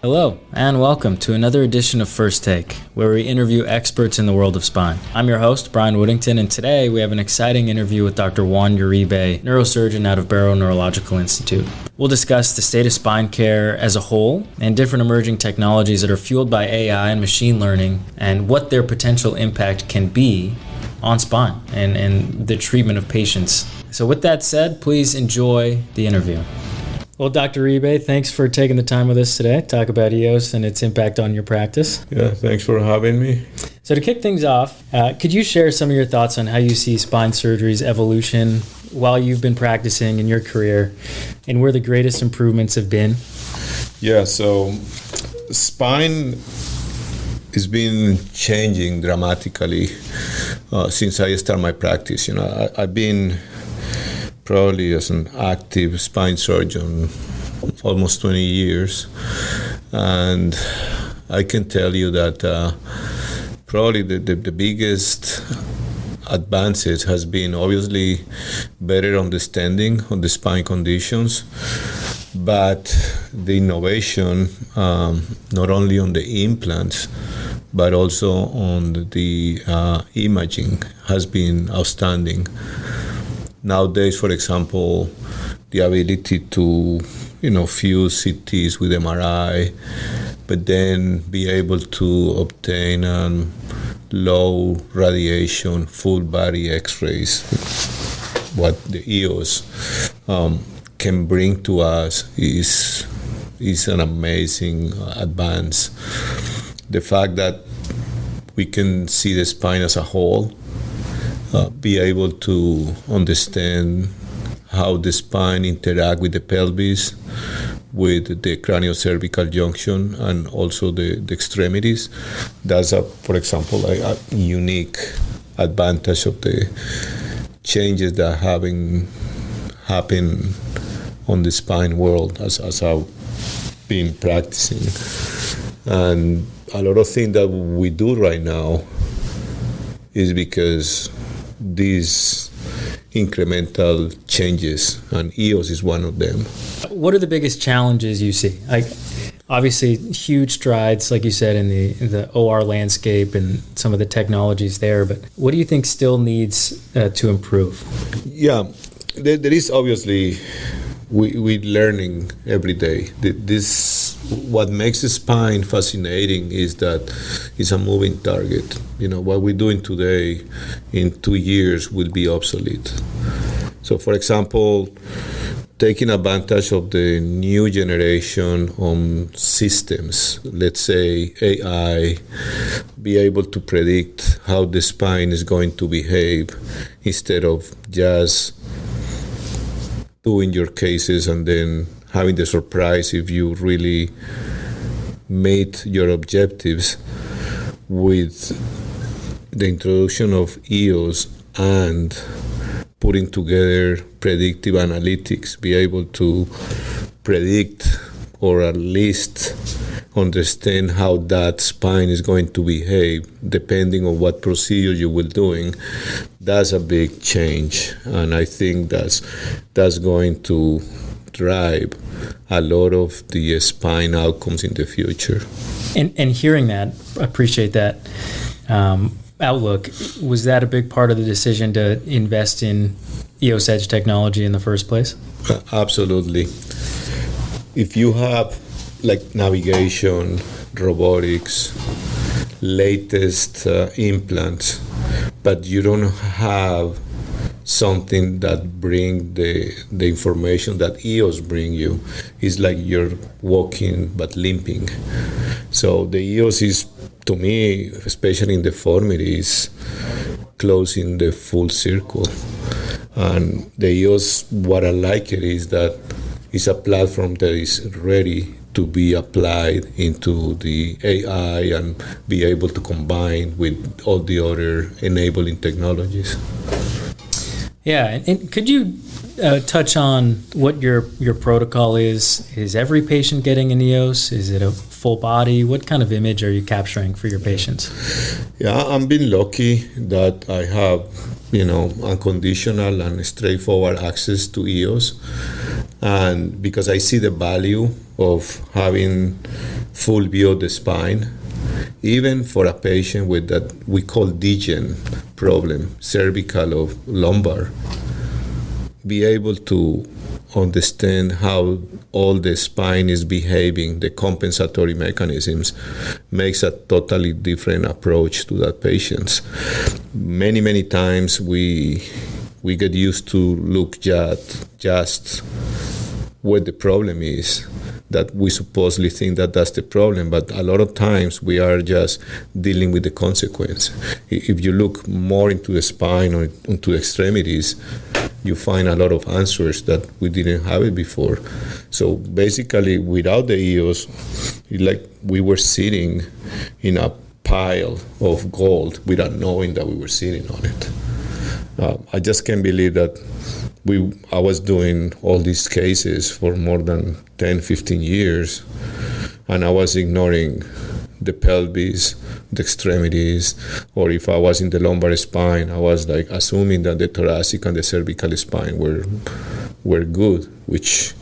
Hello, and welcome to another edition of First Take, where we interview experts in the world of spine. I'm your host, Brian Woodington, and today we have an exciting interview with Dr. Juan Uribe, neurosurgeon out of Barrow Neurological Institute. We'll discuss the state of spine care as a whole and different emerging technologies that are fueled by AI and machine learning and what their potential impact can be on spine and the treatment of patients. So with that said, please enjoy the interview. Well, Dr. Uribe, thanks for taking the time with us today to talk about EOS and its impact on your practice. Yeah, thanks for having me. So to kick things off, could you share some of your thoughts on how you see spine surgery's evolution while you've been practicing in your career and where the greatest improvements have been? Yeah, so spine has been changing dramatically since I started my practice. I've been probably as an active spine surgeon almost 20 years, and I can tell you that probably the biggest advances has been obviously better understanding of the spine conditions, but the innovation not only on the implants but also on the imaging has been outstanding. Nowadays, for example, the ability to fuse CTs with MRI, but then be able to obtain low radiation, full body X-rays, what the EOS can bring to us is an amazing advance. The fact that we can see the spine as a whole, be able to understand how the spine interact with the pelvis, with the craniocervical junction, and also the extremities. That's, for example, a unique advantage of the changes that having happened on the spine world as I've been practicing. And a lot of things that we do right now is because these incremental changes, and EOS is one of them. What are the biggest challenges you see? Obviously, huge strides, like you said, in the OR landscape and some of the technologies there, but what do you think still needs to improve? Yeah, there is obviously, we're learning every day. What makes the spine fascinating is that it's a moving target. What we're doing today in 2 years will be obsolete. So, for example, taking advantage of the new generation systems, let's say AI, be able to predict how the spine is going to behave instead of just doing your cases and then having the surprise if you really made your objectives. With the introduction of EOS and putting together predictive analytics, be able to predict or at least understand how that spine is going to behave depending on what procedure you will doing, that's a big change. And I think that's going to drive a lot of the spine outcomes in the future. And hearing that, I appreciate that outlook. Was that a big part of the decision to invest in EOS Edge technology in the first place? Absolutely. If you have navigation, robotics, latest implants, but you don't have something that bring the information that EOS bring you, it's like you're walking but limping. So the EOS is, to me, especially in deformities, closing the full circle. And the EOS, what I like it is that it's a platform that is ready to be applied into the AI and be able to combine with all the other enabling technologies. Yeah, and could you touch on what your protocol is? Is every patient getting an EOS? Is it a full body? What kind of image are you capturing for your patients? Yeah, I'm being lucky that I have, unconditional and straightforward access to EOS. And because I see the value of having full view of the spine, even for a patient with that we call degen problem, cervical or lumbar, be able to understand how all the spine is behaving, the compensatory mechanisms, makes a totally different approach to that patient. Many times we get used to look just what the problem is, that we supposedly think that that's the problem, but a lot of times we are just dealing with the consequence. If you look more into the spine or into the extremities, you find a lot of answers that we didn't have it before. So basically, without the EOS, it's like we were sitting in a pile of gold without knowing that we were sitting on it. I just can't believe that I was doing all these cases for more than 10, 15 years, and I was ignoring the pelvis, the extremities, or if I was in the lumbar spine, I was like assuming that the thoracic and the cervical spine were good, which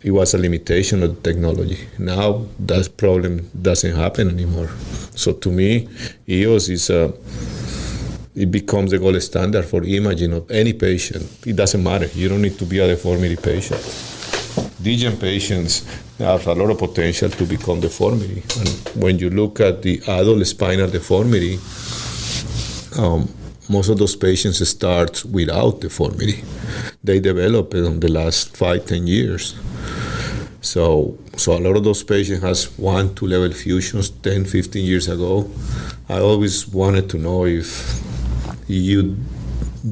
it was a limitation of the technology. Now that problem doesn't happen anymore. So to me, EOS it becomes the gold standard for imaging of any patient. It doesn't matter. You don't need to be a deformity patient. Degen patients have a lot of potential to become deformity. And when you look at the adult spinal deformity, most of those patients start without deformity. They develop it in the last 5-10 years. So a lot of those patients has 1-2 level fusions 10-15 years ago. I always wanted to know if you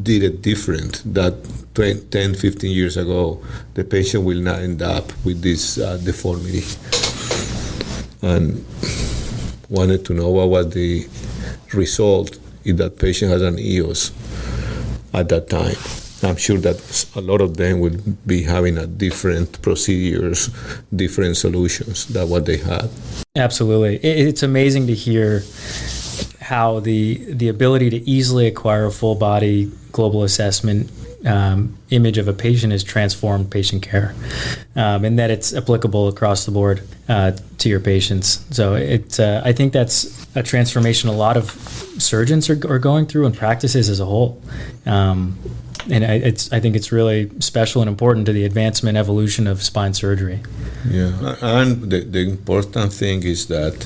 did it different, that 10-15 years ago, the patient will not end up with this deformity. And wanted to know what was the result if that patient has an EOS at that time. I'm sure that a lot of them will be having a different procedures, different solutions than what they had. Absolutely. It's amazing to hear how the ability to easily acquire a full body global assessment image of a patient has transformed patient care, and that it's applicable across the board to your patients. So I think that's a transformation a lot of surgeons are going through and practices as a whole. And I think it's really special and important to the advancement evolution of spine surgery. Yeah, and the important thing is that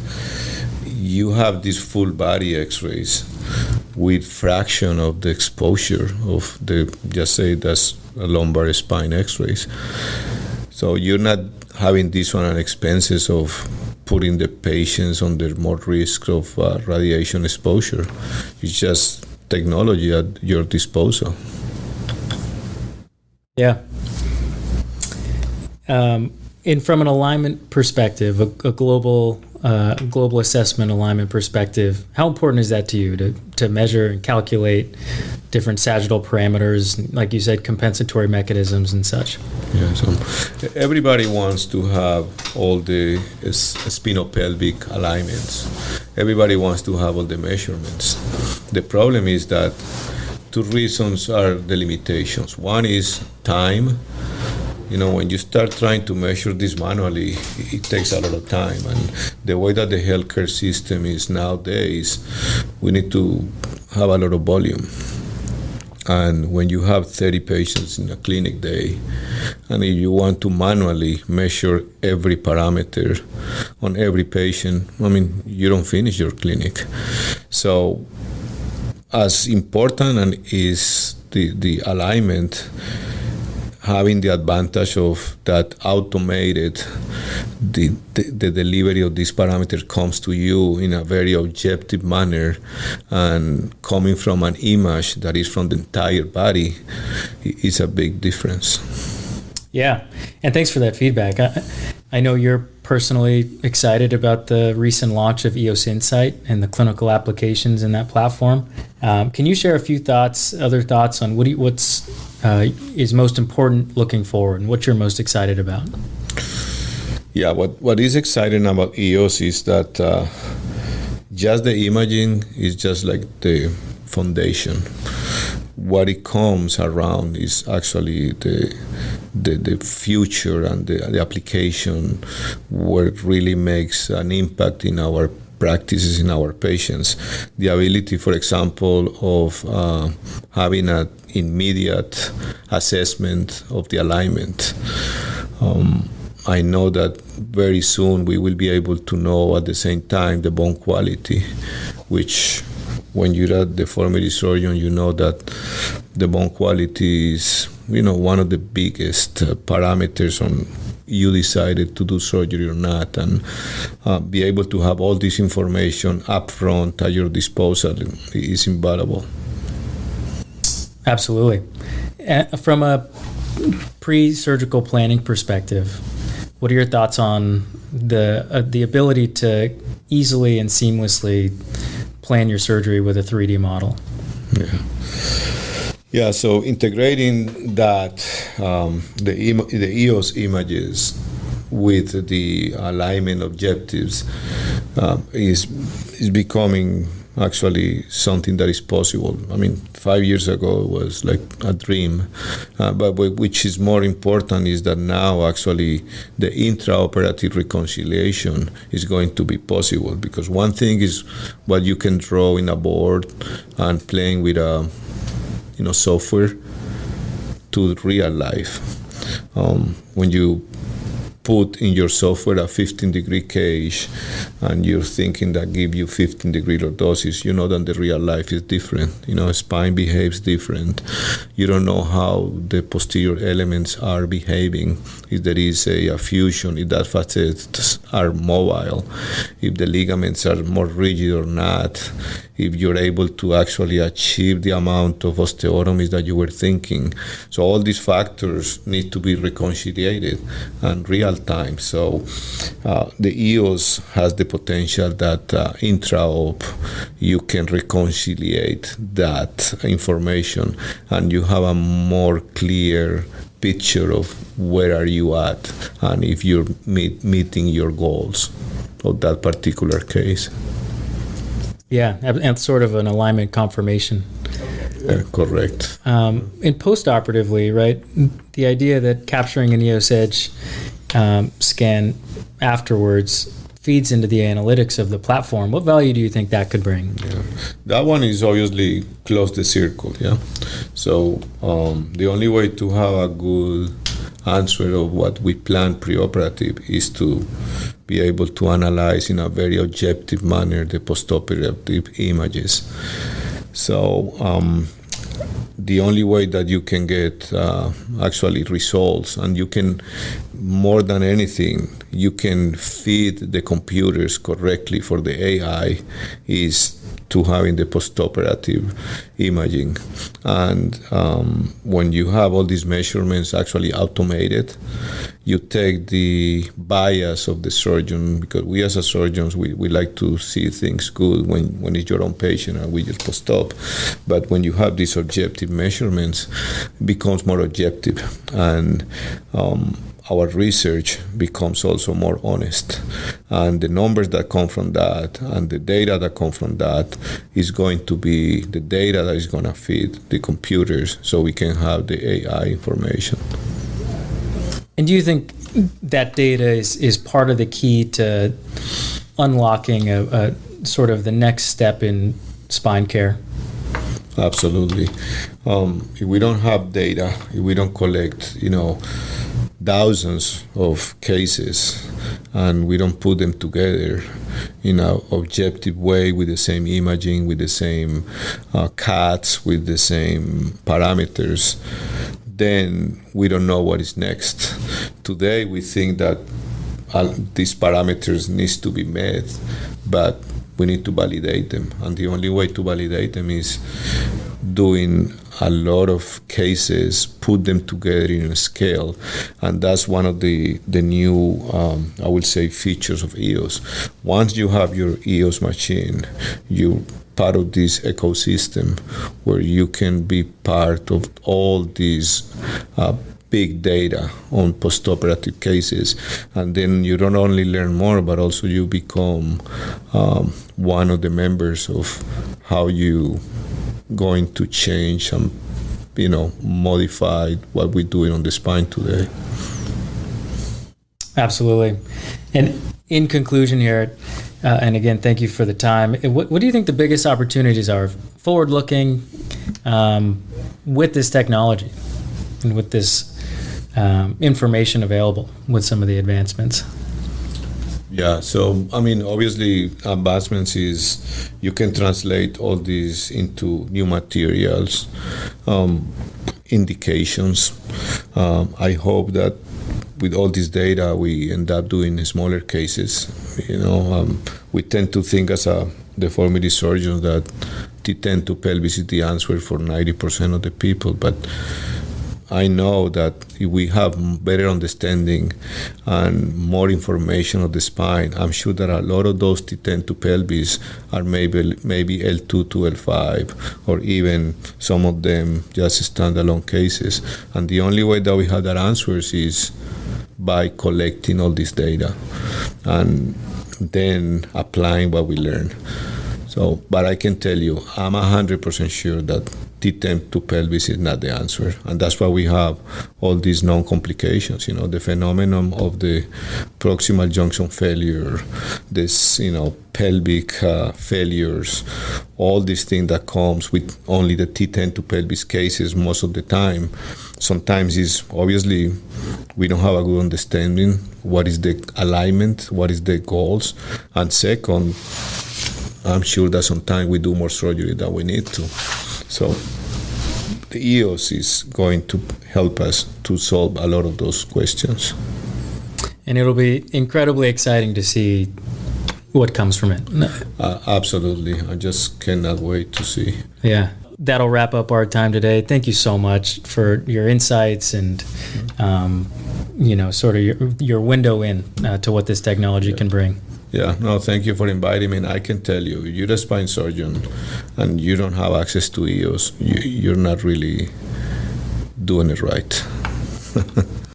you have these full body X-rays with fraction of the exposure of just say that's a lumbar spine X-rays. So you're not having this one at expenses of putting the patients under more risk of radiation exposure. It's just technology at your disposal. Yeah. And from an alignment perspective, a global assessment alignment perspective, how important is that to you to measure and calculate different sagittal parameters, like you said, compensatory mechanisms and such? Yeah, so everybody wants to have all the spino-pelvic alignments. Everybody wants to have all the measurements. The problem is that two reasons are the limitations. One is time. When you start trying to measure this manually, it takes a lot of time. And the way that the healthcare system is nowadays, we need to have a lot of volume. And when you have 30 patients in a clinic day, and if you want to manually measure every parameter on every patient, you don't finish your clinic. So as important is the alignment, having the advantage of that automated, the delivery of this parameter comes to you in a very objective manner, and coming from an image that is from the entire body is a big difference. Yeah, and thanks for that feedback. I know you're personally excited about the recent launch of EOS Insight and the clinical applications in that platform. Can you share a few other thoughts on what's is most important looking forward, and what you're most excited about? Yeah, what is exciting about EOS is that just the imaging is just like the foundation. what it comes around is actually the future and the application where it really makes an impact in our practices in our patients. The ability, for example, of having an immediate assessment of the alignment. I know that very soon we will be able to know at the same time the bone quality, which when you're a deformity surgeon, you know that the bone quality is, one of the biggest parameters on you decided to do surgery or not, and be able to have all this information up front at your disposal is invaluable. Absolutely. From a pre-surgical planning perspective, what are your thoughts on the ability to easily and seamlessly plan your surgery with a 3D model? Yeah, so integrating that, the EOS images with the alignment objectives is becoming actually something that is possible. I mean, 5 years ago it was like a dream, but which is more important is that now actually the intraoperative reconciliation is going to be possible, because one thing is what you can draw in a board and playing with a software to real life. When you put in your software a 15-degree cage and you're thinking that give you 15-degree lordosis, you know that the real life is different. Spine behaves different. You don't know how the posterior elements are behaving, if there is a fusion, if that facets are mobile, if the ligaments are more rigid or not, if you're able to actually achieve the amount of osteotomies that you were thinking. So all these factors need to be reconciliated and real time. So the EOS has the potential that intra-op you can reconciliate that information and you have a more clear picture of where are you at and if you're meeting your goals of that particular case. Yeah, and sort of an alignment confirmation. Correct. And post-operatively, right, the idea that capturing an EOS edge scan afterwards feeds into the analytics of the platform. What value do you think that could bring? Yeah. That one is obviously close the circle, yeah. So the only way to have a good answer of what we plan preoperative is to be able to analyze in a very objective manner the postoperative images. So the only way that you can get actually results, and you can, more than anything, you can feed the computers correctly for the AI, is to having the postoperative imaging. And when you have all these measurements actually automated, you take the bias of the surgeon, because we as a surgeons, we like to see things good when it's your own patient and we just post-op. But when you have these objective measurements, it becomes more objective. And our research becomes also more honest. And the numbers that come from that and the data that come from that is going to be the data that is going to feed the computers so we can have the AI information. And do you think that data is part of the key to unlocking a sort of the next step in spine care? Absolutely. If we don't have data, if we don't collect, thousands of cases, and we don't put them together in an objective way with the same imaging, with the same cuts, with the same parameters, then we don't know what is next. Today we think that these parameters needs to be met, but we need to validate them, and the only way to validate them is doing a lot of cases, put them together in a scale, and that's one of the new, I would say, features of EOS. Once you have your EOS machine, you're part of this ecosystem where you can be part of all these big data on postoperative cases, and then you don't only learn more, but also you become one of the members of how you going to change and modified what we're doing on the spine today. Absolutely. And in conclusion here, and again, thank you for the time. What do you think the biggest opportunities are forward-looking with this technology and with this information available with some of the advancements? Yeah, so obviously advancements is you can translate all these into new materials, indications. I hope that with all this data, we end up doing smaller cases. We tend to think as a deformity surgeon that T10 to pelvis is the answer for 90% of the people, but I know that if we have better understanding and more information of the spine, I'm sure that a lot of those T10 to pelvis are maybe L2 to L5, or even some of them just standalone cases. And the only way that we have that answers is by collecting all this data and then applying what we learn. So, but I can tell you, I'm 100% sure that T10 to pelvis is not the answer. And that's why we have all these known complications, the phenomenon of the proximal junction failure, this, pelvic failures, all these things that comes with only the T10 to pelvis cases most of the time. Sometimes is obviously we don't have a good understanding what is the alignment, what is the goals. And second, I'm sure that sometimes we do more surgery than we need to. So the EOS is going to help us to solve a lot of those questions. And it'll be incredibly exciting to see what comes from it. Absolutely. I just cannot wait to see. Yeah. That'll wrap up our time today. Thank you so much for your insights and, sort of your window in to what this technology can bring. Yeah, no, thank you for inviting me. And I can tell you, you're a spine surgeon and you don't have access to EOS, you're not really doing it right.